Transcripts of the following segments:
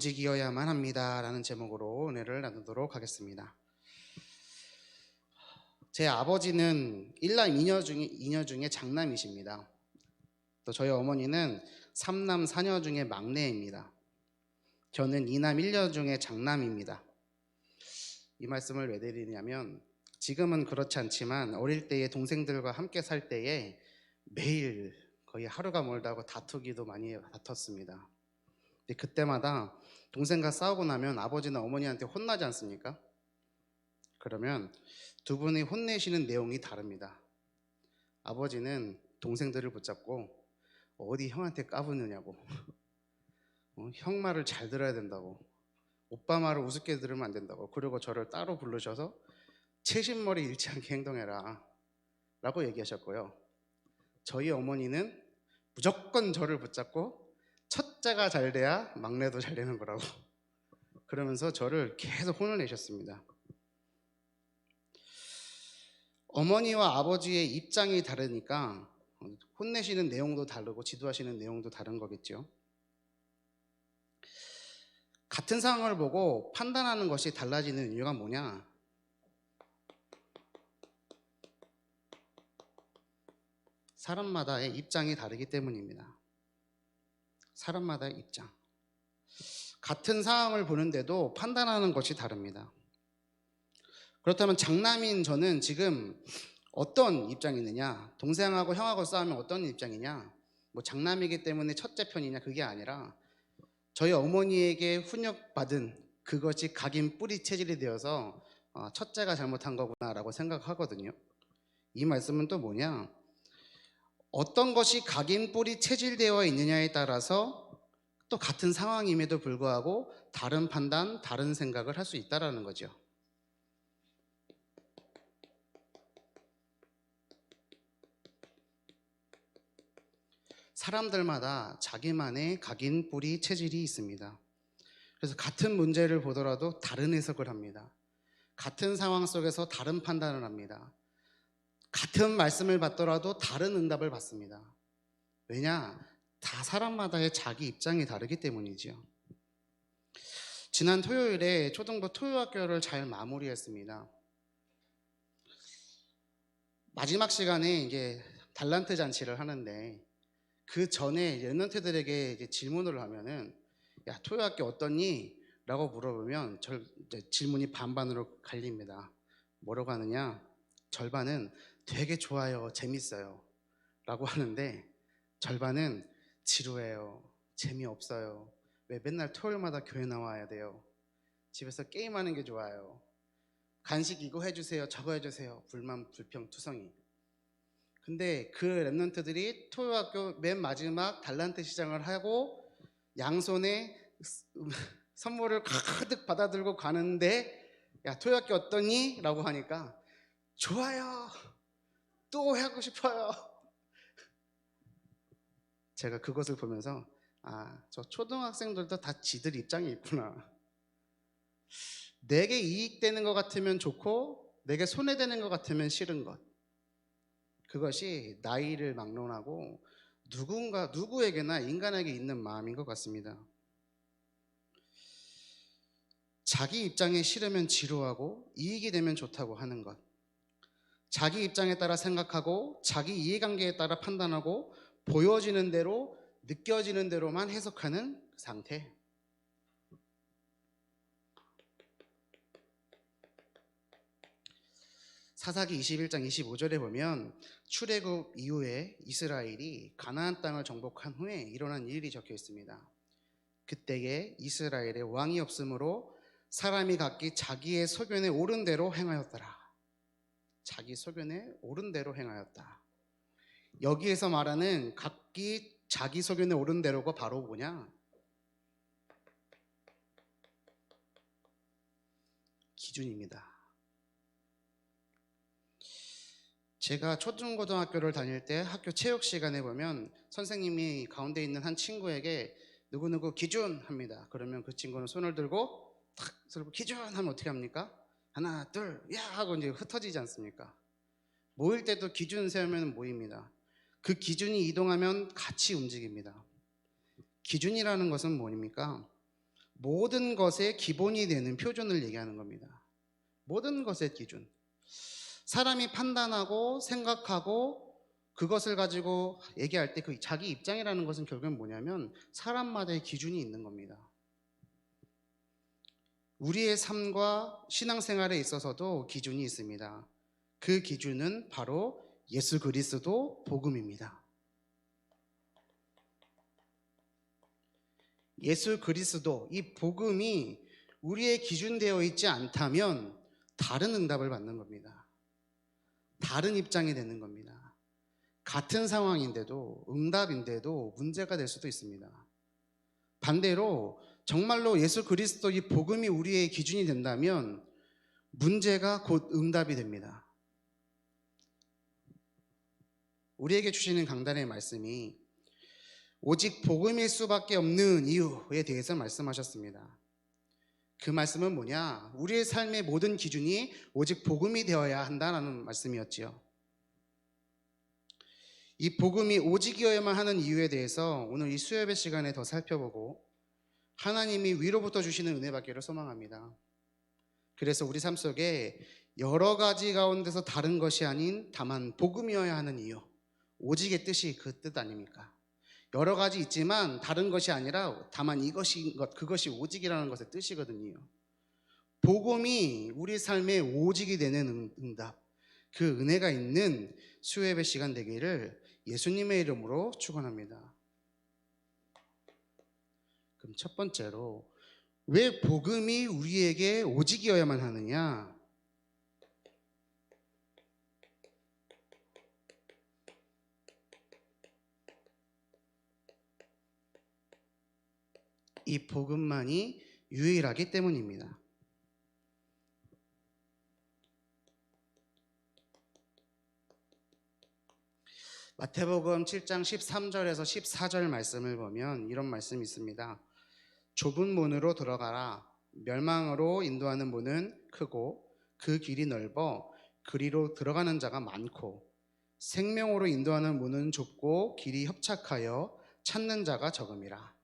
아버지이어야만 합니다 라는 제목으로 은혜를 나누도록 하겠습니다. 제 아버지는 일남 이녀 중에 장남이십니다. 또 저희 어머니는 삼남 사녀 중에 막내입니다. 저는 이남 일녀 중에 장남입니다. 이 말씀을 왜 드리냐면 지금은 그렇지 않지만 어릴 때에 동생들과 함께 살 때에 매일 거의 하루가 멀다고 다투기도 많이 다퉜습니다. 근데 그때마다 동생과 싸우고 나면 아버지나 어머니한테 혼나지 않습니까? 그러면 두 분이 혼내시는 내용이 다릅니다. 아버지는 동생들을 붙잡고 어디 형한테 까부느냐고, 형 말을 잘 들어야 된다고, 오빠 말을 우습게 들으면 안 된다고, 그리고 저를 따로 부르셔서 채신머리 잃지 않게 행동해라 라고 얘기하셨고요. 저희 어머니는 무조건 저를 붙잡고 첫째가 잘 돼야 막내도 잘 되는 거라고 그러면서 저를 계속 혼을 내셨습니다. 어머니와 아버지의 입장이 다르니까 혼내시는 내용도 다르고 지도하시는 내용도 다른 거겠죠. 같은 상황을 보고 판단하는 것이 달라지는 이유가 뭐냐? 사람마다의 입장이 다르기 때문입니다. 사람마다의 입장. 같은 상황을 보는데도 판단하는 것이 다릅니다. 그렇다면 장남인 저는 지금 어떤 입장이 있느냐? 동생하고 형하고 싸우면 어떤 입장이냐? 뭐 장남이기 때문에 첫째 편이냐? 그게 아니라 저희 어머니에게 훈육받은 그것이 각인 뿌리 체질이 되어서 첫째가 잘못한 거구나라고 생각하거든요. 이 말씀은 또 뭐냐? 어떤 것이 각인 뿌리 체질되어 있느냐에 따라서 또 같은 상황임에도 불구하고 다른 판단, 다른 생각을 할 수 있다는 거죠. 사람들마다 자기만의 각인 뿌리 체질이 있습니다. 그래서 같은 문제를 보더라도 다른 해석을 합니다. 같은 상황 속에서 다른 판단을 합니다. 같은 말씀을 받더라도 다른 응답을 받습니다. 왜냐? 다 사람마다의 자기 입장이 다르기 때문이죠. 지난 토요일에 초등부 토요학교를 잘 마무리했습니다. 마지막 시간에 이제 달란트 잔치를 하는데 그 전에 랩런트들에게 질문을 하면은 야, 토요학교 어떻니? 라고 물어보면 질문이 반반으로 갈립니다. 뭐라고 하느냐? 절반은 되게 좋아요, 재밌어요 라고 하는데 절반은 지루해요, 재미없어요, 왜 맨날 토요일마다 교회 나와야 돼요, 집에서 게임하는 게 좋아요, 간식 이거 해주세요 저거 해주세요, 불만 불평 투성이. 근데 그 랩런트들이 토요학교 맨 마지막 달란트 시장을 하고 양손에 선물을 가득 받아들고 가는데 야, 토요학교 어떠니? 라고 하니까 좋아요, 또 하고 싶어요. 제가 그것을 보면서 저 초등학생들도 다 지들 입장이 있구나. 내게 이익되는 것 같으면 좋고 내게 손해되는 것 같으면 싫은 것, 그것이 나이를 막론하고 누구에게나 인간에게 있는 마음인 것 같습니다. 자기 입장에 싫으면 지루하고 이익이 되면 좋다고 하는 것, 자기 입장에 따라 생각하고 자기 이해관계에 따라 판단하고 보여지는 대로 느껴지는 대로만 해석하는 상태. 사사기 21장 25절에 보면 출애굽 이후에 이스라엘이 가나안 땅을 정복한 후에 일어난 일이 적혀 있습니다. 그때에 이스라엘에 왕이 없으므로 사람이 각기 자기의 소견에 옳은 대로 행하였더라. 자기 소견에 옳은 대로 행하였다. 여기에서 말하는 각기 자기 소견에 옳은 대로가 바로 뭐냐? 기준입니다. 제가 초중고등학교를 다닐 때 학교 체육 시간에 보면 선생님이 가운데 있는 한 친구에게 누구누구 기준 합니다. 그러면 그 친구는 손을 들고 탁 들고 기준 하면 어떻게 합니까? 하나 둘 야 하고 이제 흩어지지 않습니까? 모일 때도 기준 세우면 모입니다. 그 기준이 이동하면 같이 움직입니다. 기준이라는 것은 뭡니까? 모든 것의 기본이 되는 표준을 얘기하는 겁니다. 모든 것의 기준. 사람이 판단하고 생각하고 그것을 가지고 얘기할 때 그 자기 입장이라는 것은 결국은 뭐냐면 사람마다의 기준이 있는 겁니다. 우리의 삶과 신앙생활에 있어서도 기준이 있습니다. 그 기준은 바로 예수 그리스도 복음입니다. 예수 그리스도, 이 복음이 우리의 기준되어 있지 않다면 다른 응답을 받는 겁니다. 다른 입장이 되는 겁니다. 같은 상황인데도, 응답인데도 문제가 될 수도 있습니다. 반대로 정말로 예수 그리스도 이 복음이 우리의 기준이 된다면 문제가 곧 응답이 됩니다. 우리에게 주시는 강단의 말씀이 오직 복음일 수밖에 없는 이유에 대해서 말씀하셨습니다. 그 말씀은 뭐냐? 우리의 삶의 모든 기준이 오직 복음이 되어야 한다는 말씀이었지요. 이 복음이 오직이어야만 하는 이유에 대해서 오늘 이 수요예배 시간에 더 살펴보고 하나님이 위로부터 주시는 은혜 받기를 소망합니다. 그래서 우리 삶 속에 여러 가지 가운데서 다른 것이 아닌 다만 복음이어야 하는 이유, 오직의 뜻이 그 뜻 아닙니까? 여러 가지 있지만 다른 것이 아니라 다만 이것인 것, 그것이 오직이라는 것의 뜻이거든요. 복음이 우리 삶의 오직이 되는 응답, 그 은혜가 있는 수요예배 시간 되기를 예수님의 이름으로 축원합니다. 그럼 첫 번째로 왜 복음이 우리에게 오직이어야만 하느냐? 이 복음만이 유일하기 때문입니다. 마태복음 7장 13절에서 14절 말씀을 보면 이런 말씀이 있습니다. 좁은 문으로 들어가라. 멸망으로 인도하는 문은 크고 그 길이 넓어 그리로 들어가는 자가 많고 생명으로 인도하는 문은 좁고 길이 협착하여 찾는 자가 적음이라.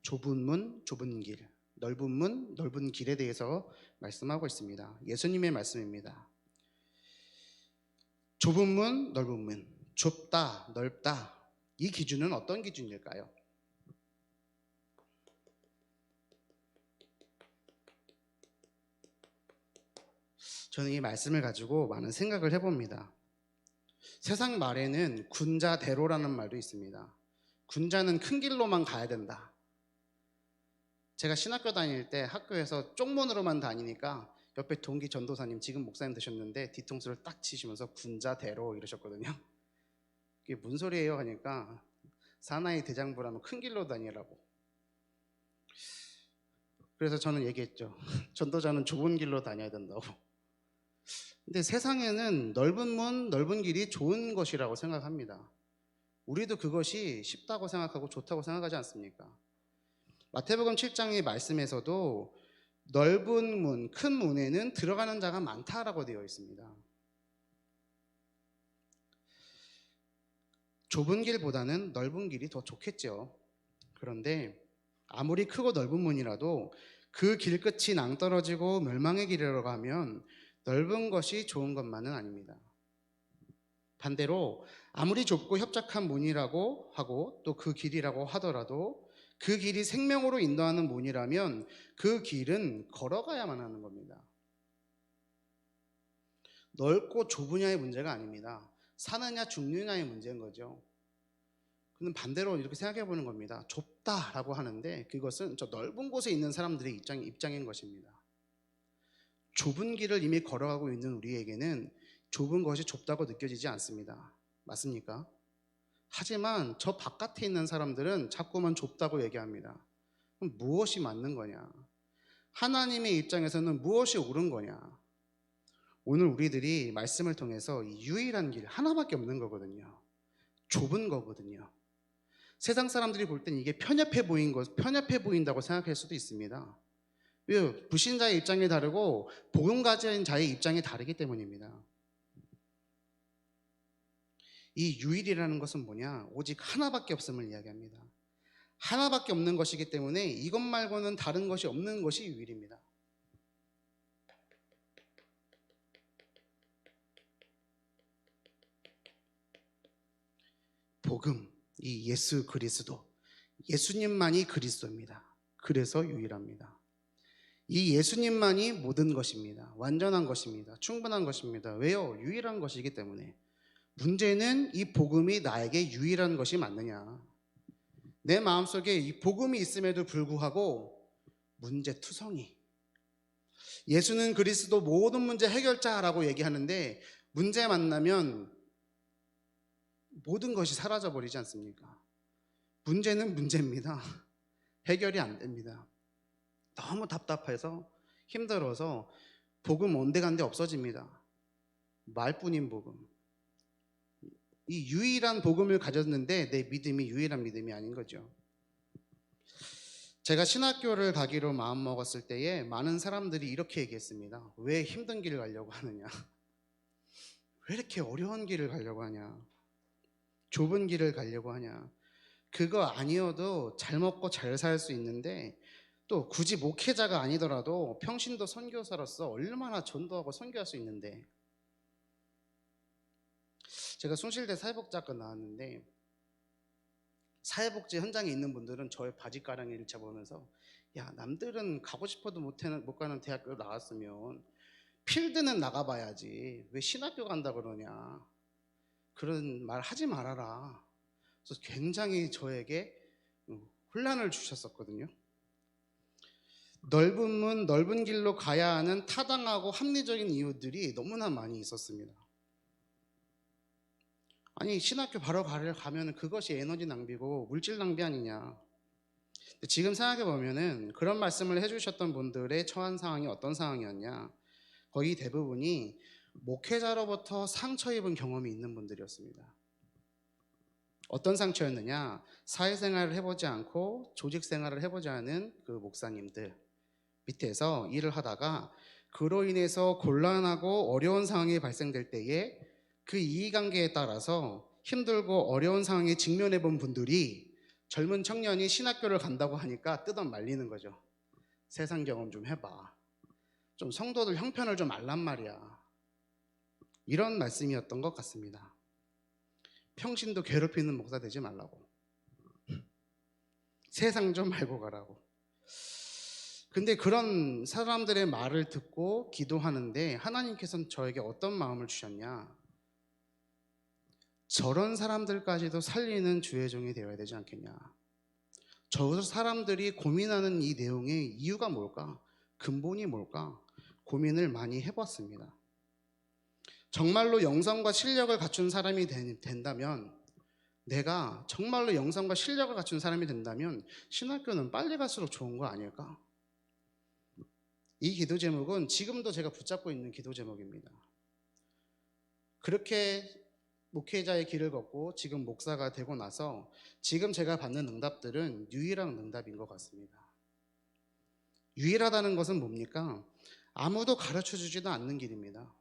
좁은 문, 좁은 길, 넓은 문, 넓은 길에 대해서 말씀하고 있습니다. 예수님의 말씀입니다. 좁은 문, 넓은 문, 좁다, 넓다. 이 기준은 어떤 기준일까요? 저는 이 말씀을 가지고 많은 생각을 해봅니다. 세상 말에는 군자대로라는 말도 있습니다. 군자는 큰 길로만 가야 된다. 제가 신학교 다닐 때 학교에서 쪽문으로만 다니니까 옆에 동기 전도사님, 지금 목사님 되셨는데 뒤통수를 딱 치시면서 군자대로 이러셨거든요. 그게 무슨 소리예요 하니까 사나이 대장부라면 큰 길로 다니라고. 그래서 저는 얘기했죠. 전도자는 좁은 길로 다녀야 된다고. 근데 세상에는 넓은 문, 넓은 길이 좋은 것이라고 생각합니다. 우리도 그것이 쉽다고 생각하고 좋다고 생각하지 않습니까? 마태복음 7장의 말씀에서도 넓은 문, 큰 문에는 들어가는 자가 많다라고 되어 있습니다. 좁은 길보다는 넓은 길이 더 좋겠죠. 그런데 아무리 크고 넓은 문이라도 그 길 끝이 낭떠러지고 멸망의 길이라고 하면 넓은 것이 좋은 것만은 아닙니다. 반대로 아무리 좁고 협착한 문이라고 하고 또 그 길이라고 하더라도 그 길이 생명으로 인도하는 문이라면 그 길은 걸어가야만 하는 겁니다. 넓고 좁으냐의 문제가 아닙니다. 사느냐 죽느냐의 문제인 거죠. 그는 반대로 이렇게 생각해 보는 겁니다. 좁다라고 하는데 그것은 저 넓은 곳에 있는 사람들의 입장인 것입니다. 좁은 길을 이미 걸어가고 있는 우리에게는 좁은 것이 좁다고 느껴지지 않습니다. 맞습니까? 하지만 저 바깥에 있는 사람들은 자꾸만 좁다고 얘기합니다. 그럼 무엇이 맞는 거냐? 하나님의 입장에서는 무엇이 옳은 거냐? 오늘 우리들이 말씀을 통해서 유일한 길 하나밖에 없는 거거든요. 좁은 거거든요. 세상 사람들이 볼 땐 이게 편협해 보인다고 생각할 수도 있습니다. 왜? 불신자의 입장이 다르고 복음 가진 자의 입장이 다르기 때문입니다. 이 유일이라는 것은 뭐냐? 오직 하나밖에 없음을 이야기합니다. 하나밖에 없는 것이기 때문에 이것 말고는 다른 것이 없는 것이 유일입니다. 복음, 이 예수 그리스도, 예수님만이 그리스도입니다. 그래서 유일합니다. 이 예수님만이 모든 것입니다. 완전한 것입니다. 충분한 것입니다. 왜요? 유일한 것이기 때문에. 문제는 이 복음이 나에게 유일한 것이 맞느냐. 내 마음속에 이 복음이 있음에도 불구하고 문제투성이. 예수는 그리스도 모든 문제 해결자라고 얘기하는데 문제 만나면 모든 것이 사라져버리지 않습니까? 문제는 문제입니다. 해결이 안 됩니다. 너무 답답해서 힘들어서 복음 온데간데 없어집니다. 말뿐인 복음. 이 유일한 복음을 가졌는데 내 믿음이 유일한 믿음이 아닌 거죠. 제가 신학교를 가기로 마음먹었을 때에 많은 사람들이 이렇게 얘기했습니다. 왜 힘든 길을 가려고 하느냐? 왜 이렇게 어려운 길을 가려고 하냐? 좁은 길을 가려고 하냐? 그거 아니어도 잘 먹고 잘 살 수 있는데 또 굳이 목회자가 아니더라도 평신도 선교사로서 얼마나 전도하고 선교할 수 있는데. 제가 숭실대 사회복지학과 나왔는데 사회복지 현장에 있는 분들은 저의 바지가랑이를 잡으면서 야, 남들은 가고 싶어도 못 가는 대학교 나왔으면 필드는 나가봐야지 왜 신학교 간다 그러냐, 그런 말 하지 말아라. 그래서 굉장히 저에게 혼란을 주셨었거든요. 넓은 문, 넓은 길로 가야 하는 타당하고 합리적인 이유들이 너무나 많이 있었습니다. 아니, 신학교 바로 가면 그것이 에너지 낭비고 물질 낭비 아니냐. 지금 생각해 보면은 그런 말씀을 해주셨던 분들의 처한 상황이 어떤 상황이었냐, 거의 대부분이 목회자로부터 상처 입은 경험이 있는 분들이었습니다. 어떤 상처였느냐, 사회생활을 해보지 않고 조직생활을 해보지 않은 그 목사님들 밑에서 일을 하다가 그로 인해서 곤란하고 어려운 상황이 발생될 때에 그 이해관계에 따라서 힘들고 어려운 상황에 직면해 본 분들이 젊은 청년이 신학교를 간다고 하니까 뜯어 말리는 거죠. 세상 경험 좀 해봐. 좀 성도들 형편을 좀 알란 말이야. 이런 말씀이었던 것 같습니다. 평신도 괴롭히는 목사 되지 말라고. 세상 좀 알고 가라고. 근데 그런 사람들의 말을 듣고 기도하는데 하나님께서는 저에게 어떤 마음을 주셨냐, 저런 사람들까지도 살리는 주의 종이 되어야 되지 않겠냐. 저 사람들이 고민하는 이 내용의 이유가 뭘까, 근본이 뭘까 고민을 많이 해봤습니다. 정말로 영성과 실력을 갖춘 사람이 된다면, 내가 정말로 영성과 실력을 갖춘 사람이 된다면 신학교는 빨리 갈수록 좋은 거 아닐까. 이 기도 제목은 지금도 제가 붙잡고 있는 기도 제목입니다. 그렇게 목회자의 길을 걷고 지금 목사가 되고 나서 지금 제가 받는 응답들은 유일한 응답인 것 같습니다. 유일하다는 것은 뭡니까? 아무도 가르쳐주지도 않는 길입니다.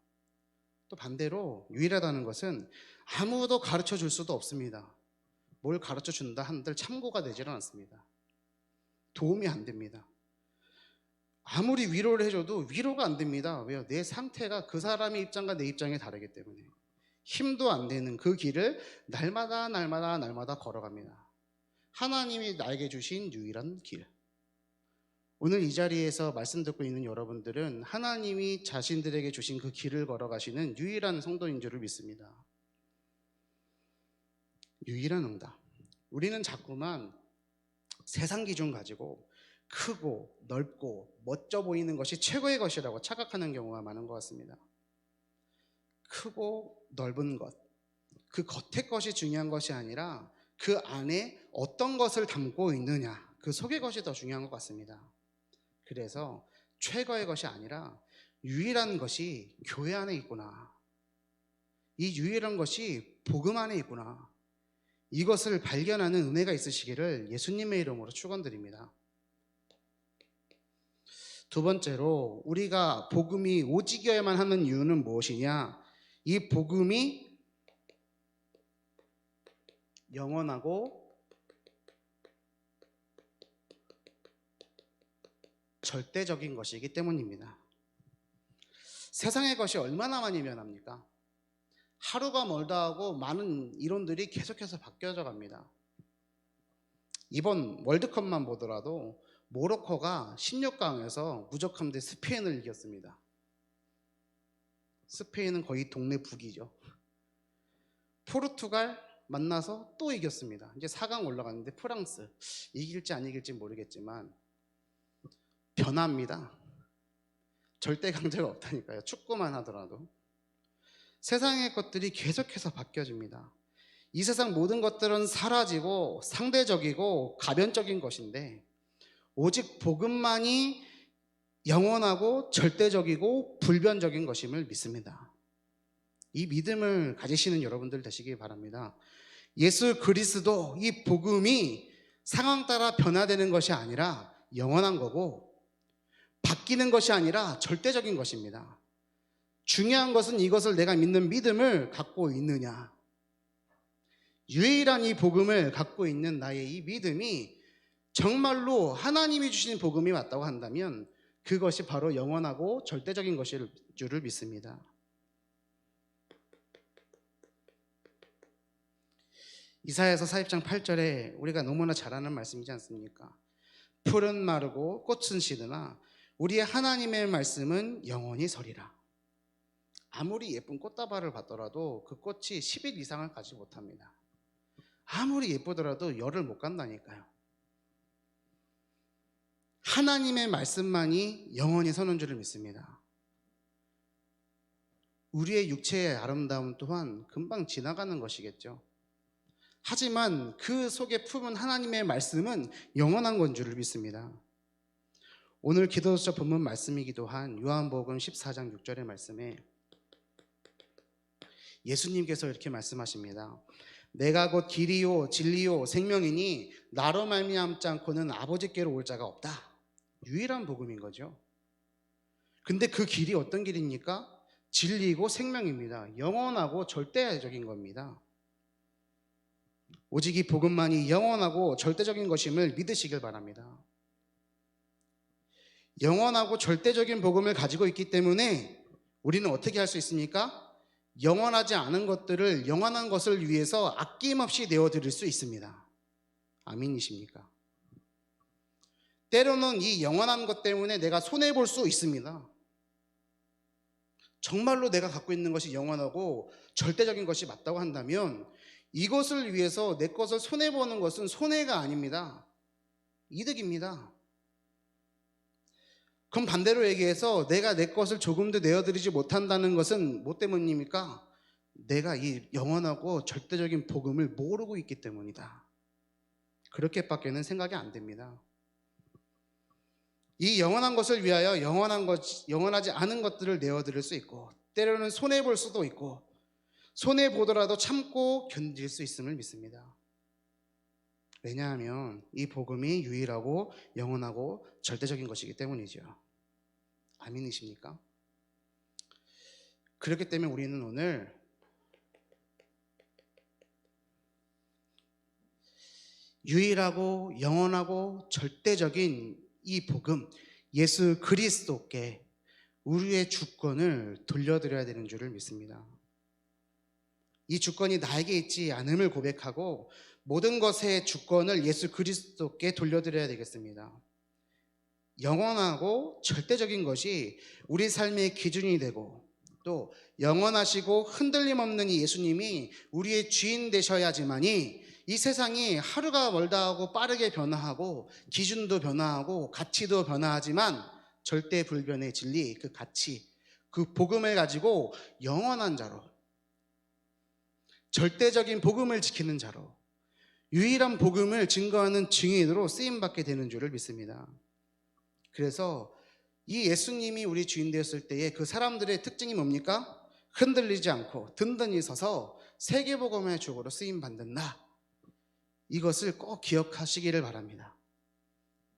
또 반대로 유일하다는 것은 아무도 가르쳐줄 수도 없습니다. 뭘 가르쳐준다 한들 참고가 되지는 않습니다. 도움이 안 됩니다. 아무리 위로를 해줘도 위로가 안 됩니다. 왜요? 내 상태가 그 사람의 입장과 내 입장이 다르기 때문에. 힘도 안 되는 그 길을 날마다 걸어갑니다. 하나님이 나에게 주신 유일한 길. 오늘 이 자리에서 말씀 듣고 있는 여러분들은 하나님이 자신들에게 주신 그 길을 걸어가시는 유일한 성도인 줄을 믿습니다. 유일한 응답. 우리는 자꾸만 세상 기준 가지고 크고 넓고 멋져 보이는 것이 최고의 것이라고 착각하는 경우가 많은 것 같습니다. 크고 넓은 것, 그 겉의 것이 중요한 것이 아니라 그 안에 어떤 것을 담고 있느냐, 그 속의 것이 더 중요한 것 같습니다. 그래서 최고의 것이 아니라 유일한 것이 교회 안에 있구나, 이 유일한 것이 복음 안에 있구나, 이것을 발견하는 은혜가 있으시기를 예수님의 이름으로 축원드립니다. 두 번째로, 우리가 복음이 오직여야만 하는 이유는 무엇이냐? 이 복음이 영원하고 절대적인 것이기 때문입니다. 세상의 것이 얼마나 많이 변합니까? 하루가 멀다 하고 많은 이론들이 계속해서 바뀌어져 갑니다. 이번 월드컵만 보더라도 모로코가 16강에서 무적함 대 스페인을 이겼습니다. 스페인은 거의 동네 북이죠. 포르투갈 만나서 또 이겼습니다. 이제 4강 올라갔는데 프랑스 이길지 안 이길지 모르겠지만 변합니다. 절대 강자가 없다니까요. 축구만 하더라도. 세상의 것들이 계속해서 바뀌어집니다. 이 세상 모든 것들은 사라지고 상대적이고 가변적인 것인데 오직 복음만이 영원하고 절대적이고 불변적인 것임을 믿습니다. 이 믿음을 가지시는 여러분들 되시기 바랍니다. 예수 그리스도 이 복음이 상황 따라 변화되는 것이 아니라 영원한 거고 바뀌는 것이 아니라 절대적인 것입니다. 중요한 것은 이것을 내가 믿는 믿음을 갖고 있느냐. 유일한 이 복음을 갖고 있는 나의 이 믿음이 정말로 하나님이 주신 복음이 맞다고 한다면 그것이 바로 영원하고 절대적인 것일 줄을 믿습니다. 이사야서 40장 8절에 우리가 너무나 잘 아는 말씀이지 않습니까? 풀은 마르고 꽃은 시드나 우리의 하나님의 말씀은 영원히 서리라. 아무리 예쁜 꽃다발을 봤더라도 그 꽃이 10일 이상을 가지 못합니다. 아무리 예쁘더라도 열을 못 간다니까요. 하나님의 말씀만이 영원히 서는 줄을 믿습니다. 우리의 육체의 아름다움 또한 금방 지나가는 것이겠죠. 하지만 그 속에 품은 하나님의 말씀은 영원한 건 줄을 믿습니다. 오늘 기도서 본문 말씀이기도 한 요한복음 14장 6절의 말씀에 예수님께서 이렇게 말씀하십니다. 내가 곧 길이요 진리요 생명이니 나로 말미암지 않고는 아버지께로 올 자가 없다. 유일한 복음인 거죠. 근데 그 길이 어떤 길입니까? 진리고 생명입니다. 영원하고 절대적인 겁니다. 오직 이 복음만이 영원하고 절대적인 것임을 믿으시길 바랍니다. 영원하고 절대적인 복음을 가지고 있기 때문에 우리는 어떻게 할 수 있습니까? 영원하지 않은 것들을 영원한 것을 위해서 아낌없이 내어드릴 수 있습니다. 아멘이십니까? 때로는 이 영원한 것 때문에 내가 손해볼 수 있습니다. 정말로 내가 갖고 있는 것이 영원하고 절대적인 것이 맞다고 한다면 이것을 위해서 내 것을 손해보는 것은 손해가 아닙니다. 이득입니다. 그럼 반대로 얘기해서 내가 내 것을 조금도 내어드리지 못한다는 것은 뭐 때문입니까? 내가 이 영원하고 절대적인 복음을 모르고 있기 때문이다. 그렇게밖에는 생각이 안 됩니다. 이 영원한 것을 위하여 영원하지 않은 것들을 내어드릴 수 있고 때로는 손해볼 수도 있고 손해보더라도 참고 견딜 수 있음을 믿습니다. 왜냐하면 이 복음이 유일하고 영원하고 절대적인 것이기 때문이죠. 아멘이십니까? 그렇기 때문에 우리는 오늘 유일하고 영원하고 절대적인 이 복음 예수 그리스도께 우리의 주권을 돌려드려야 되는 줄을 믿습니다. 이 주권이 나에게 있지 않음을 고백하고 모든 것의 주권을 예수 그리스도께 돌려드려야 되겠습니다. 영원하고 절대적인 것이 우리 삶의 기준이 되고 또 영원하시고 흔들림 없는 이 예수님이 우리의 주인 되셔야지만이 이 세상이 하루가 멀다 하고 빠르게 변화하고 기준도 변화하고 가치도 변화하지만 절대 불변의 진리, 그 가치, 그 복음을 가지고 영원한 자로 절대적인 복음을 지키는 자로 유일한 복음을 증거하는 증인으로 쓰임받게 되는 줄을 믿습니다. 그래서 이 예수님이 우리 주인 되었을 때에 그 사람들의 특징이 뭡니까? 흔들리지 않고 든든히 서서 세계복음의 주고로 쓰임받는 나, 이것을 꼭 기억하시기를 바랍니다.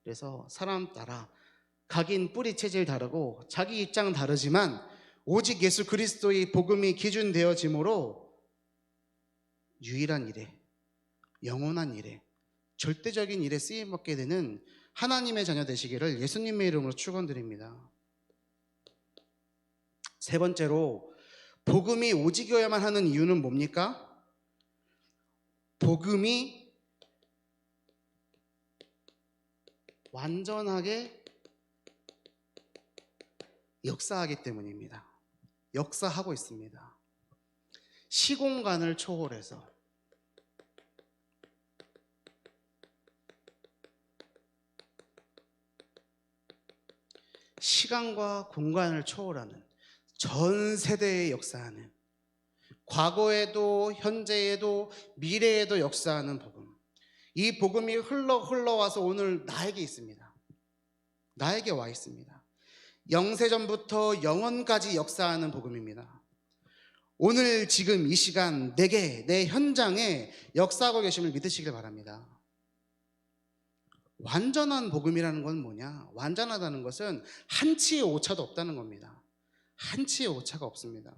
그래서 사람 따라 각인 뿌리 체질 다르고 자기 입장 다르지만 오직 예수 그리스도의 복음이 기준되어짐으로 유일한 일에 영원한 일에 절대적인 일에 쓰임받게 되는 하나님의 자녀 되시기를 예수님의 이름으로 축원드립니다. 세 번째로 복음이 오직여야만 하는 이유는 뭡니까? 복음이 완전하게 역사하기 때문입니다. 역사하고 있습니다. 시공간을 초월해서 시간과 공간을 초월하는 전 세대에 역사하는 과거에도 현재에도 미래에도 역사하는 복음. 이 복음이 흘러와서 오늘 나에게 있습니다. 나에게 와 있습니다. 영세전부터 영원까지 역사하는 복음입니다. 오늘 지금 이 시간 내게 내 현장에 역사하고 계심을 믿으시길 바랍니다. 완전한 복음이라는 건 뭐냐? 완전하다는 것은 한치의 오차도 없다는 겁니다. 한치의 오차가 없습니다.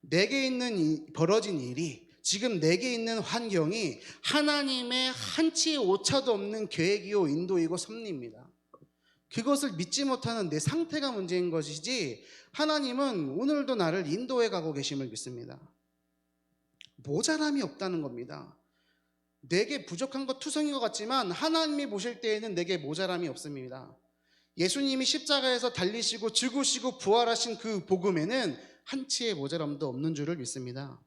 내게 있는 벌어진 일이, 지금 내게 있는 환경이 하나님의 한치의 오차도 없는 계획이요 인도이고 섭리입니다. 그것을 믿지 못하는 내 상태가 문제인 것이지 하나님은 오늘도 나를 인도해 가고 계심을 믿습니다. 모자람이 없다는 겁니다. 내게 부족한 것 투성인 것 같지만 하나님이 보실 때에는 내게 모자람이 없습니다. 예수님이 십자가에서 달리시고 죽으시고 부활하신 그 복음에는 한치의 모자람도 없는 줄을 믿습니다.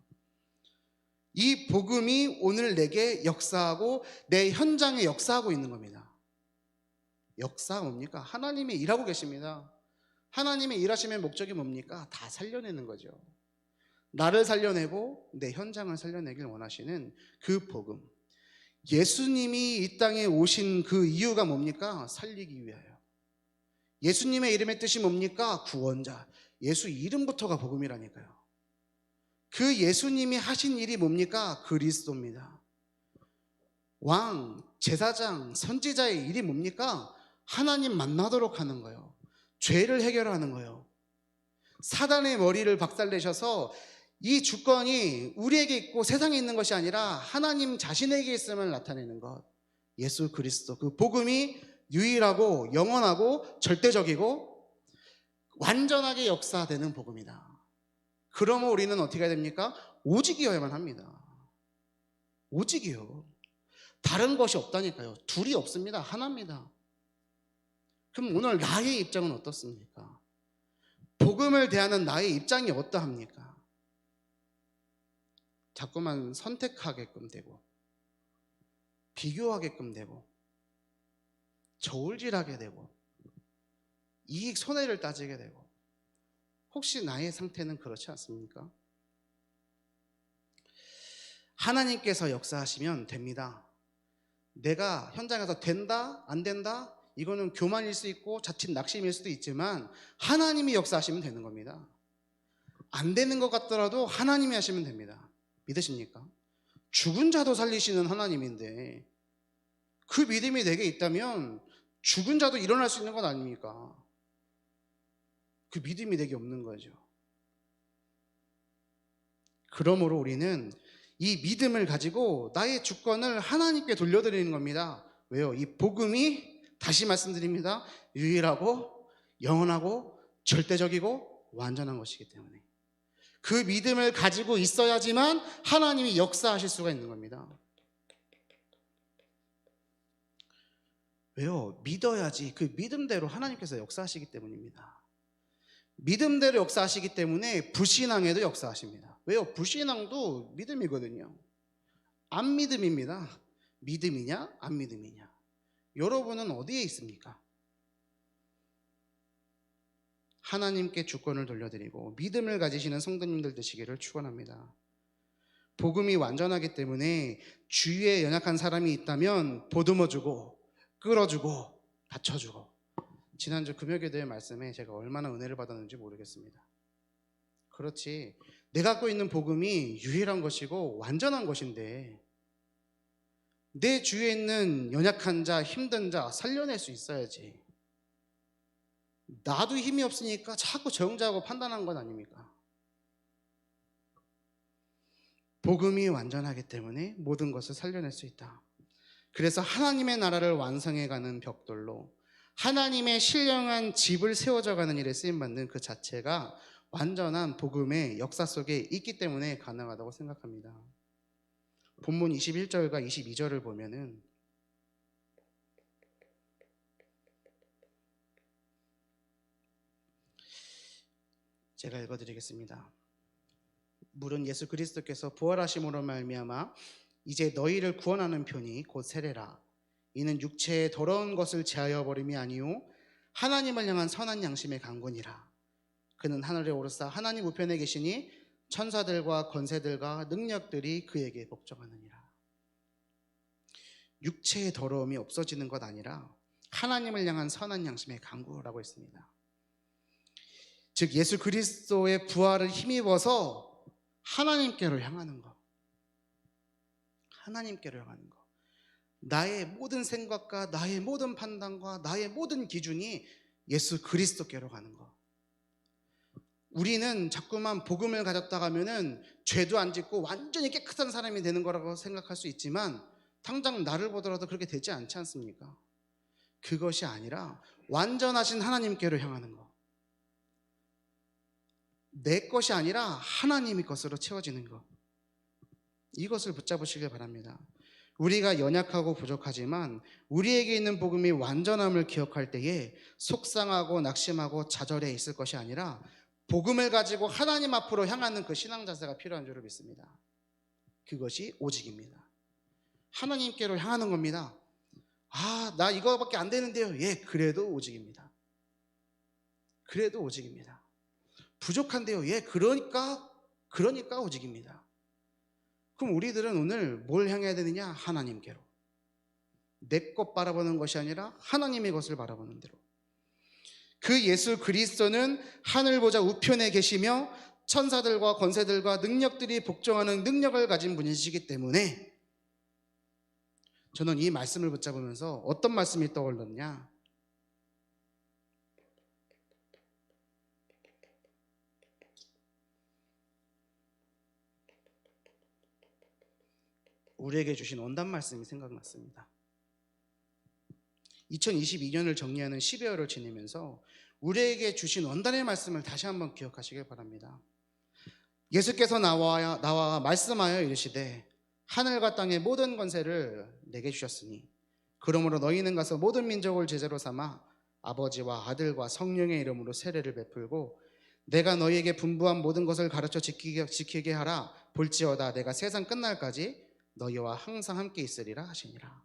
이 복음이 오늘 내게 역사하고 내 현장에 역사하고 있는 겁니다. 역사가 뭡니까? 하나님이 일하고 계십니다. 하나님의 일하심의 목적이 뭡니까? 다 살려내는 거죠. 나를 살려내고 내 현장을 살려내길 원하시는 그 복음. 예수님이 이 땅에 오신 그 이유가 뭡니까? 살리기 위하여. 예수님의 이름의 뜻이 뭡니까? 구원자. 예수 이름부터가 복음이라니까요. 그 예수님이 하신 일이 뭡니까? 그리스도입니다. 왕, 제사장, 선지자의 일이 뭡니까? 하나님 만나도록 하는 거예요. 죄를 해결하는 거예요. 사단의 머리를 박살내셔서 이 주권이 우리에게 있고 세상에 있는 것이 아니라 하나님 자신에게 있음을 나타내는 것. 예수 그리스도, 그 복음이 유일하고 영원하고 절대적이고 완전하게 역사되는 복음이다. 그러면 우리는 어떻게 해야 됩니까? 오직이어야만 합니다. 오직이요. 다른 것이 없다니까요. 둘이 없습니다. 하나입니다. 그럼 오늘 나의 입장은 어떻습니까? 복음을 대하는 나의 입장이 어떠합니까? 자꾸만 선택하게끔 되고 비교하게끔 되고 저울질하게 되고 이익 손해를 따지게 되고 혹시 나의 상태는 그렇지 않습니까? 하나님께서 역사하시면 됩니다. 내가 현장에서 된다 안 된다 이거는 교만일 수 있고 자칫 낙심일 수도 있지만 하나님이 역사하시면 되는 겁니다. 안 되는 것 같더라도 하나님이 하시면 됩니다. 믿으십니까? 죽은 자도 살리시는 하나님인데 그 믿음이 내게 있다면 죽은 자도 일어날 수 있는 것 아닙니까? 그 믿음이 내게 없는 거죠. 그러므로 우리는 이 믿음을 가지고 나의 주권을 하나님께 돌려드리는 겁니다. 왜요? 이 복음이 다시 말씀드립니다. 유일하고 영원하고 절대적이고 완전한 것이기 때문에 그 믿음을 가지고 있어야지만 하나님이 역사하실 수가 있는 겁니다. 왜요? 믿어야지 그 믿음대로 하나님께서 역사하시기 때문입니다. 믿음대로 역사하시기 때문에 불신앙에도 역사하십니다. 왜요? 불신앙도 믿음이거든요. 안 믿음입니다. 믿음이냐 안 믿음이냐. 여러분은 어디에 있습니까? 하나님께 주권을 돌려드리고 믿음을 가지시는 성도님들 되시기를 축원합니다. 복음이 완전하기 때문에 주위에 연약한 사람이 있다면 보듬어주고 끌어주고 받쳐주고. 지난주 금요기도의 말씀에 제가 얼마나 은혜를 받았는지 모르겠습니다. 그렇지, 내가 갖고 있는 복음이 유일한 것이고 완전한 것인데 내 주위에 있는 연약한 자, 힘든 자 살려낼 수 있어야지. 나도 힘이 없으니까 자꾸 저 형제하고 판단한 건 아닙니까? 복음이 완전하기 때문에 모든 것을 살려낼 수 있다. 그래서 하나님의 나라를 완성해가는 벽돌로 하나님의 신령한 집을 세워져가는 일에 쓰임받는 그 자체가 완전한 복음의 역사 속에 있기 때문에 가능하다고 생각합니다. 본문 21절과 22절을 보면은 제가 읽어드리겠습니다. 물은 예수 그리스도께서 부활하심으로 말미암아 이제 너희를 구원하는 편이 곧 세례라. 이는 육체의 더러운 것을 제하여 버림이 아니요 하나님을 향한 선한 양심의 강군이라. 그는 하늘에 오르사 하나님 우편에 계시니 천사들과 권세들과 능력들이 그에게 복종하느니라. 육체의 더러움이 없어지는 것 아니라 하나님을 향한 선한 양심의 강구라고 했습니다. 즉 예수 그리스도의 부활을 힘입어서 하나님께로 향하는 것, 하나님께로 향하는 것. 나의 모든 생각과 나의 모든 판단과 나의 모든 기준이 예수 그리스도께로 가는 것. 우리는 자꾸만 복음을 가졌다 가면은 죄도 안 짓고 완전히 깨끗한 사람이 되는 거라고 생각할 수 있지만 당장 나를 보더라도 그렇게 되지 않지 않습니까? 그것이 아니라 완전하신 하나님께로 향하는 것. 내 것이 아니라 하나님의 것으로 채워지는 것. 이것을 붙잡으시길 바랍니다. 우리가 연약하고 부족하지만 우리에게 있는 복음이 완전함을 기억할 때에 속상하고 낙심하고 좌절해 있을 것이 아니라 복음을 가지고 하나님 앞으로 향하는 그 신앙 자세가 필요한 줄을 믿습니다. 그것이 오직입니다. 하나님께로 향하는 겁니다. 나 이거밖에 안 되는데요. 예, 그래도 오직입니다. 그래도 오직입니다. 부족한데요. 예, 그러니까 오직입니다. 그럼 우리들은 오늘 뭘 향해야 되느냐? 하나님께로. 내 것 바라보는 것이 아니라 하나님의 것을 바라보는 대로. 그 예수 그리스도는 하늘 보좌 우편에 계시며 천사들과 권세들과 능력들이 복종하는 능력을 가진 분이시기 때문에 저는 이 말씀을 붙잡으면서 어떤 말씀이 떠올랐냐? 우리에게 주신 원단 말씀이 생각났습니다. 2022년을 정리하는 12월을 지내면서 우리에게 주신 원단의 말씀을 다시 한번 기억하시길 바랍니다. 예수께서 나와 말씀하여 이르시되 하늘과 땅의 모든 권세를 내게 주셨으니 그러므로 너희는 가서 모든 민족을 제자로 삼아 아버지와 아들과 성령의 이름으로 세례를 베풀고 내가 너희에게 분부한 모든 것을 가르쳐 지키게 하라. 볼지어다 내가 세상 끝날까지 너희와 항상 함께 있으리라 하시니라.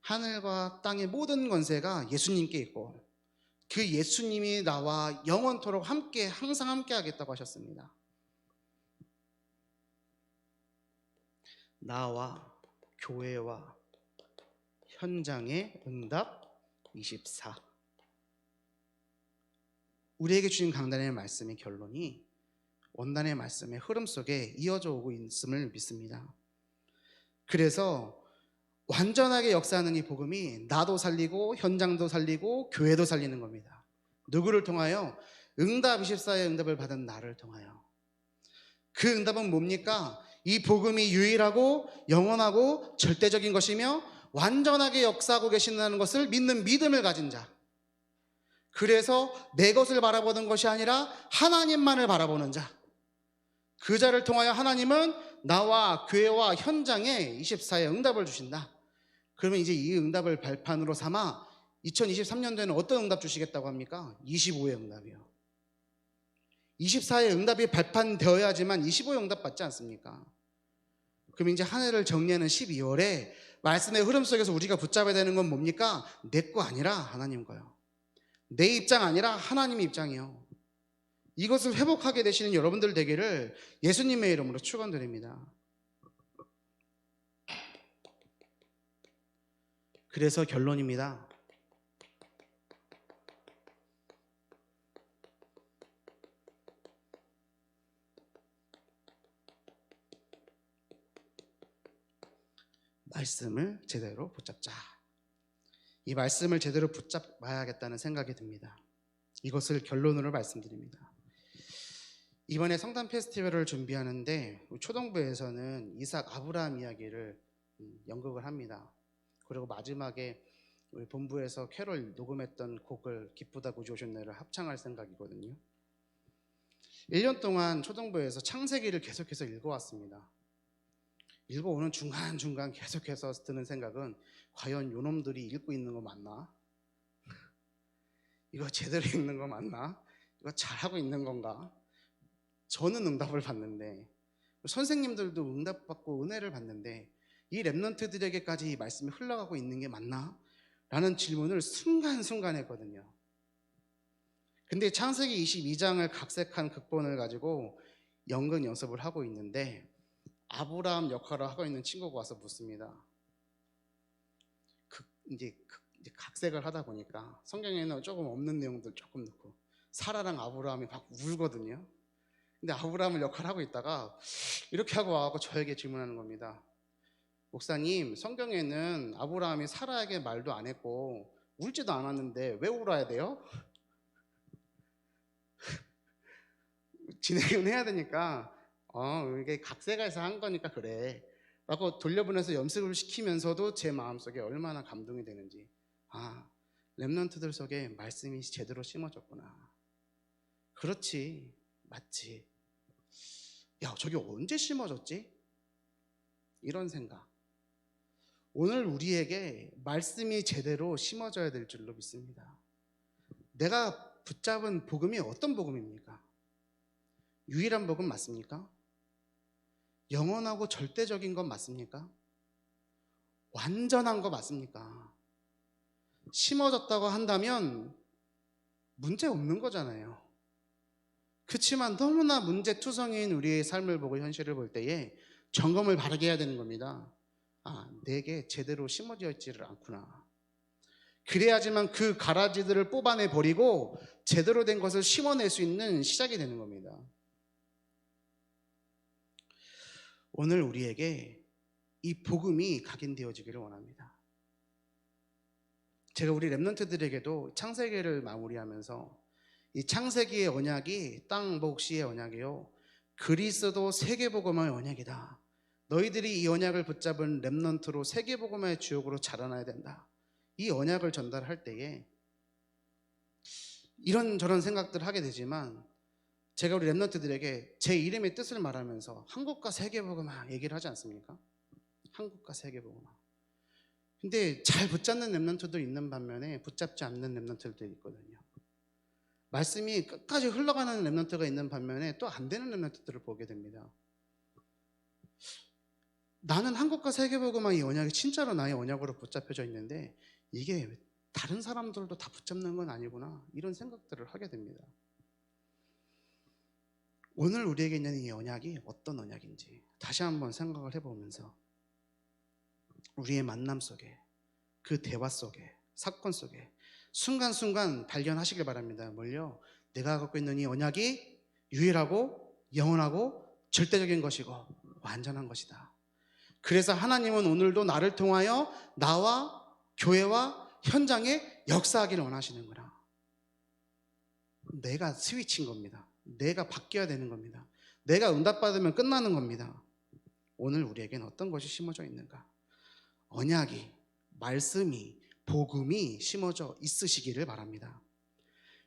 하늘과 땅의 모든 권세가 예수님께 있고 그 예수님이 나와 영원토록 함께 항상 함께 하겠다고 하셨습니다. 나와 교회와 현장의 응답 24. 우리에게 주신 강단의 말씀의 결론이 원단의 말씀의 흐름 속에 이어져 오고 있음을 믿습니다. 그래서 완전하게 역사하는 이 복음이 나도 살리고 현장도 살리고 교회도 살리는 겁니다. 누구를 통하여? 응답 24의 응답을 받은 나를 통하여. 그 응답은 뭡니까? 이 복음이 유일하고 영원하고 절대적인 것이며 완전하게 역사하고 계신다는 것을 믿는 믿음을 가진 자. 그래서 내 것을 바라보는 것이 아니라 하나님만을 바라보는 자. 그 자를 통하여 하나님은 나와 교회와 현장에 24의 응답을 주신다. 그러면 이제 이 응답을 발판으로 삼아 2023년도에는 어떤 응답 주시겠다고 합니까? 25의 응답이요. 24의 응답이 발판되어야지만 25의 응답 받지 않습니까? 그럼 이제 한 해를 정리하는 12월에 말씀의 흐름 속에서 우리가 붙잡아야 되는 건 뭡니까? 내 거 아니라 하나님 거요. 내 입장 아니라 하나님의 입장이요. 이것을 회복하게 되시는 여러분들 되기를 예수님의 이름으로 축원드립니다. 그래서 결론입니다. 말씀을 제대로 붙잡자. 이 말씀을 제대로 붙잡아야겠다는 생각이 듭니다. 이것을 결론으로 말씀드립니다. 이번에 성탄 페스티벌을 준비하는데 초등부에서는 이삭 아브라함 이야기를 연극을 합니다. 그리고 마지막에 우리 본부에서 캐롤 녹음했던 곡을 기쁘다 구주 오셨네를 합창할 생각이거든요. 1년 동안 초등부에서 창세기를 계속해서 읽어왔습니다. 읽어오는 중간중간 계속해서 드는 생각은 과연 요놈들이 읽고 있는 거 맞나? 이거 제대로 읽는 거 맞나? 이거 잘하고 있는 건가? 저는 응답을 받는데 선생님들도 응답받고 은혜를 받는데 이 랩런트들에게까지 이 말씀이 흘러가고 있는 게 맞나? 라는 질문을 순간순간 했거든요. 근데 창세기 22장을 각색한 극본을 가지고 연극 연습을 하고 있는데 아브라함 역할을 하고 있는 친구가 와서 묻습니다. 이제 각색을 하다 보니까 성경에는 조금 없는 내용들 조금 넣고 사라랑 아브라함이 막 울거든요. 근데 아브라함을 역할을 하고 있다가 이렇게 하고 와서 저에게 질문하는 겁니다. 목사님, 성경에는 아브라함이 사라에게 말도 안 했고 울지도 않았는데 왜 울어야 돼요? 진행은 해야 되니까 이게 각색해서 한 거니까 그래 라고 돌려보내서 연습을 시키면서도 제 마음속에 얼마나 감동이 되는지, 랩런트들 속에 말씀이 제대로 심어졌구나. 그렇지, 맞지. 야, 저게 언제 심어졌지? 이런 생각. 오늘 우리에게 말씀이 제대로 심어져야 될 줄로 믿습니다. 내가 붙잡은 복음이 어떤 복음입니까? 유일한 복음 맞습니까? 영원하고 절대적인 건 맞습니까? 완전한 거 맞습니까? 심어졌다고 한다면 문제 없는 거잖아요. 그렇지만 너무나 문제투성이인 우리의 삶을 보고 현실을 볼 때에 점검을 바르게 해야 되는 겁니다. 내게 제대로 심어져 있지를 않구나. 그래야지만 그 가라지들을 뽑아내 버리고 제대로 된 것을 심어낼 수 있는 시작이 되는 겁니다. 오늘 우리에게 이 복음이 각인되어지기를 원합니다. 제가 우리 랩런트들에게도 창세기를 마무리하면서 이 창세기의 언약이 땅 몫이의 언약이요 그리스도 세계복음의 언약이다. 너희들이 이 언약을 붙잡은 랩런트로 세계복음의 주역으로 자라나야 된다. 이 언약을 전달할 때에 이런저런 생각들을 하게 되지만 제가 우리 랩런트들에게 제 이름의 뜻을 말하면서 한국과 세계복음화 얘기를 하지 않습니까? 한국과 세계복음화. 근데 잘 붙잡는 랩런트도 있는 반면에 붙잡지 않는 랩런트들도 있거든요. 말씀이 끝까지 흘러가는 랩런트가 있는 반면에 또 안 되는 랩런트들을 보게 됩니다. 나는 한국과 세계복음화 이 언약이 진짜로 나의 언약으로 붙잡혀져 있는데 이게 다른 사람들도 다 붙잡는 건 아니구나, 이런 생각들을 하게 됩니다. 오늘 우리에게 있는 이 언약이 어떤 언약인지 다시 한번 생각을 해보면서 우리의 만남 속에, 그 대화 속에, 사건 속에 순간순간 발견하시길 바랍니다. 뭘요? 내가 갖고 있는 이 언약이 유일하고 영원하고 절대적인 것이고 완전한 것이다. 그래서 하나님은 오늘도 나를 통하여 나와 교회와 현장에 역사하기를 원하시는구나. 내가 스위치인 겁니다. 내가 바뀌어야 되는 겁니다. 내가 응답받으면 끝나는 겁니다. 오늘 우리에게는 어떤 것이 심어져 있는가? 언약이, 말씀이, 복음이 심어져 있으시기를 바랍니다.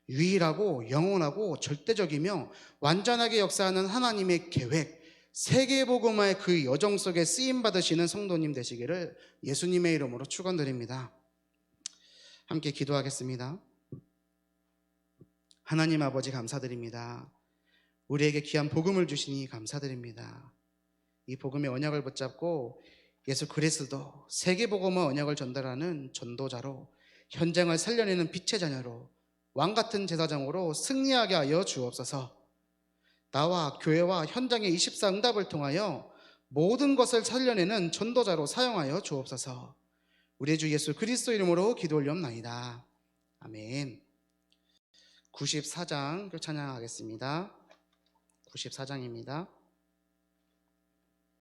유일하고 영원하고 절대적이며 완전하게 역사하는 하나님의 계획, 세계복음화의 그 여정 속에 쓰임받으시는 성도님 되시기를 예수님의 이름으로 축원드립니다. 함께 기도하겠습니다. 하나님 아버지 감사드립니다. 우리에게 귀한 복음을 주시니 감사드립니다. 이 복음의 언약을 붙잡고 예수 그리스도 세계복음의 언약을 전달하는 전도자로, 현장을 살려내는 빛의 자녀로, 왕같은 제사장으로 승리하게 하여 주옵소서. 나와 교회와 현장의 24응답을 통하여 모든 것을 살려내는 전도자로 사용하여 주옵소서. 우리 주 예수 그리스도 이름으로 기도 올리옵나이다. 아멘. 94장 찬양하겠습니다. 94장입니다.